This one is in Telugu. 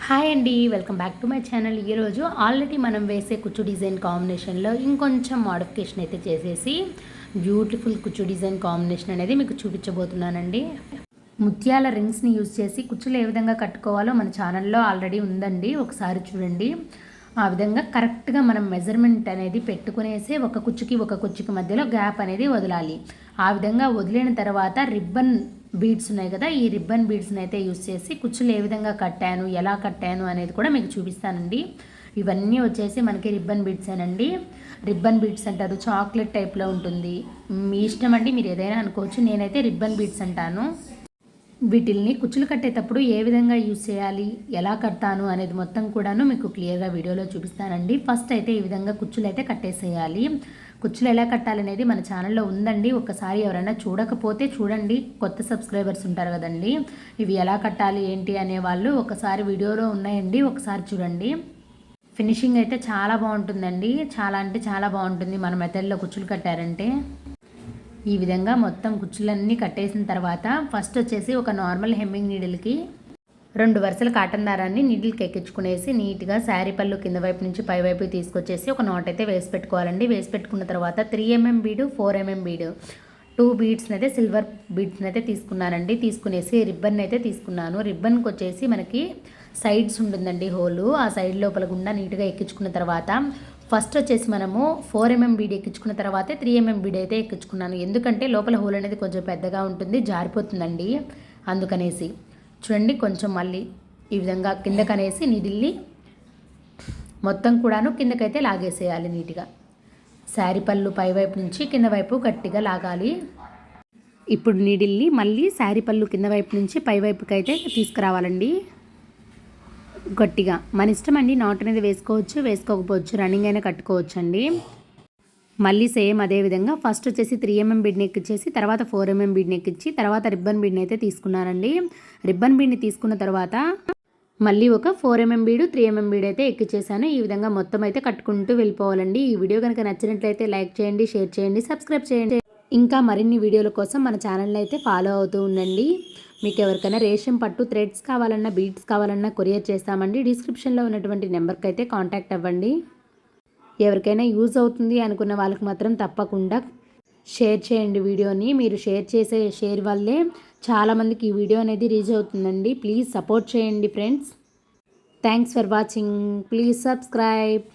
హాయ్ అండి, welcome back to my channel. ఈరోజు ఆల్రెడీ మనం వేసే కుచ్చు డిజైన్ కాంబినేషన్లో ఇంకొంచెం మోడిఫికేషన్ అయితే చేసేసి బ్యూటిఫుల్ కుచ్చు డిజైన్ కాంబినేషన్ అనేది మీకు చూపించబోతున్నానండి. ముత్యాల రింగ్స్ని యూజ్ చేసి కుచ్చులు ఏ విధంగా కట్టుకోవాలో మన ఛానల్లో ఆల్రెడీ ఉందండి, ఒకసారి చూడండి. ఆ విధంగా కరెక్ట్గా మనం మెజర్మెంట్ అనేది పెట్టుకునేసి ఒక కుచ్చుకి మధ్యలో గ్యాప్ అనేది వదలాలి. ఆ విధంగా వదిలిన తర్వాత రిబ్బన్ బీడ్స్ ఉన్నాయి కదా, ఈ రిబ్బన్ బీడ్స్ని అయితే యూస్ చేసి కుచ్చులు ఏ విధంగా కట్టాను, ఎలా కట్టాను అనేది కూడా మీకు చూపిస్తానండి. ఇవన్నీ వచ్చేసి మనకి రిబ్బన్ బీడ్సేనండి. రిబ్బన్ బీడ్స్ అంటారు, చాక్లెట్ టైప్లో ఉంటుంది, మీ ఇష్టం అండి, మీరు ఏదైనా అనుకోవచ్చు. నేనైతే రిబ్బన్ బీడ్స్ అంటాను. వీటిల్ని కుచ్చులు కట్టేటప్పుడు ఏ విధంగా యూజ్ చేయాలి, ఎలా కడతాను అనేది మొత్తం కూడాను మీకు క్లియర్గా వీడియోలో చూపిస్తానండి. ఫస్ట్ అయితే ఈ విధంగా కుచ్చులు అయితే కట్టేసేయాలి. కుచ్చులు ఎలా కట్టాలనేది మన ఛానల్లో ఉందండి, ఒకసారి ఎవరైనా చూడకపోతే చూడండి. కొత్త సబ్స్క్రైబర్స్ ఉంటారు కదండి, ఇవి ఎలా కట్టాలి ఏంటి అనేవాళ్ళు ఒకసారి వీడియోలో ఉన్నాయండి, ఒకసారి చూడండి. ఫినిషింగ్ అయితే చాలా బాగుంటుందండి, చాలా అంటే చాలా బాగుంటుంది మన మెథడ్లో కుచ్చులు కట్టారంటే. ఈ విధంగా మొత్తం కుచ్చులన్నీ కట్టేసిన తర్వాత ఫస్ట్ వచ్చేసి ఒక నార్మల్ హెమ్మింగ్ నీడిల్కి 2 వరుసల కాటన్ దారాన్ని నీడిల్కి ఎక్కించుకునేసి నీట్గా శారీ పళ్ళు కింద వైపు నుంచి పై వైపు తీసుకొచ్చేసి ఒక నాట్ అయితే వేసి పెట్టుకోవాలండి. వేసి పెట్టుకున్న తర్వాత 3 mm బీడు, 4 mm బీడు, 2 బీడ్స్ని అయితే సిల్వర్ బీడ్స్ని అయితే తీసుకున్నానండి. తీసుకునేసి రిబ్బన్ అయితే తీసుకున్నాను. రిబ్బన్కి వచ్చేసి మనకి సైడ్స్ ఉంటుందండి హోలు, ఆ సైడ్ లోపల గుండా నీట్గా ఎక్కించుకున్న తర్వాత ఫస్ట్ వచ్చేసి మనము 4 mm బీడ్ ఎక్కించుకున్న తర్వాత 3 mm బీడ్ అయితే ఎక్కించుకున్నాను. ఎందుకంటే లోపల హోల్ అనేది కొంచెం పెద్దగా ఉంటుంది, జారిపోతుందండి, అందుకనేసి. చూడండి, కొంచెం మళ్ళీ ఈ విధంగా కిందకనేసి నీడిల్ని మొత్తం కూడాను కిందకైతే లాగేసేయాలి నీట్గా. శారీ పళ్ళు పై వైపు నుంచి కింద వైపు గట్టిగా లాగాలి. ఇప్పుడు నీడిల్ని మళ్ళీ శారీ పళ్ళు కింద వైపు నుంచి పై వైపుకి అయితే తీసుకురావాలండి గట్టిగా. మన ఇష్టం అండి, నాట్ అనేది వేసుకోవచ్చు, వేసుకోకపోవచ్చు, రన్నింగ్ అయినా కట్టుకోవచ్చు అండి. మళ్ళీ సేమ్ అదే విధంగా ఫస్ట్ వచ్చేసి 3 mm బీడ్ని ఎక్కించేసి తర్వాత 4 mm బీడ్ని ఎక్కించి తర్వాత రిబ్బన్ బీడ్ని అయితే తీసుకున్నానండి. రిబ్బన్ బీడ్ని తీసుకున్న తర్వాత మళ్ళీ ఒక 4 mm బీడు, 3 mm బీడ్ అయితే ఎక్కించేసాను. ఈ విధంగా మొత్తం అయితే కట్టుకుంటూ వెళ్ళిపోవాలండి. ఈ వీడియో కనుక నచ్చినట్లయితే లైక్ చేయండి, షేర్ చేయండి, సబ్స్క్రైబ్ చేయండి. ఇంకా మరిన్ని వీడియోల కోసం మన ఛానల్ని అయితే ఫాలో అవుతూ ఉండండి. మీకు ఎవరికైనా రేషం పట్టు థ్రెడ్స్ కావాలన్నా, బీడ్స్ కావాలన్నా కొరియర్ చేస్తామండి. డిస్క్రిప్షన్లో ఉన్నటువంటి నెంబర్కి అయితే కాంటాక్ట్ అవ్వండి. ఎవరికైనా యూజ్ అవుతుంది అనుకున్న వాళ్ళకి మాత్రం తప్పకుండా షేర్ చేయండి వీడియోని. మీరు షేర్ చేసే షేర్ వల్లే చాలామందికి ఈ వీడియో అనేది రీచ్ అవుతుందండి. ప్లీజ్ సపోర్ట్ చేయండి friends. Thanks for watching. Please subscribe.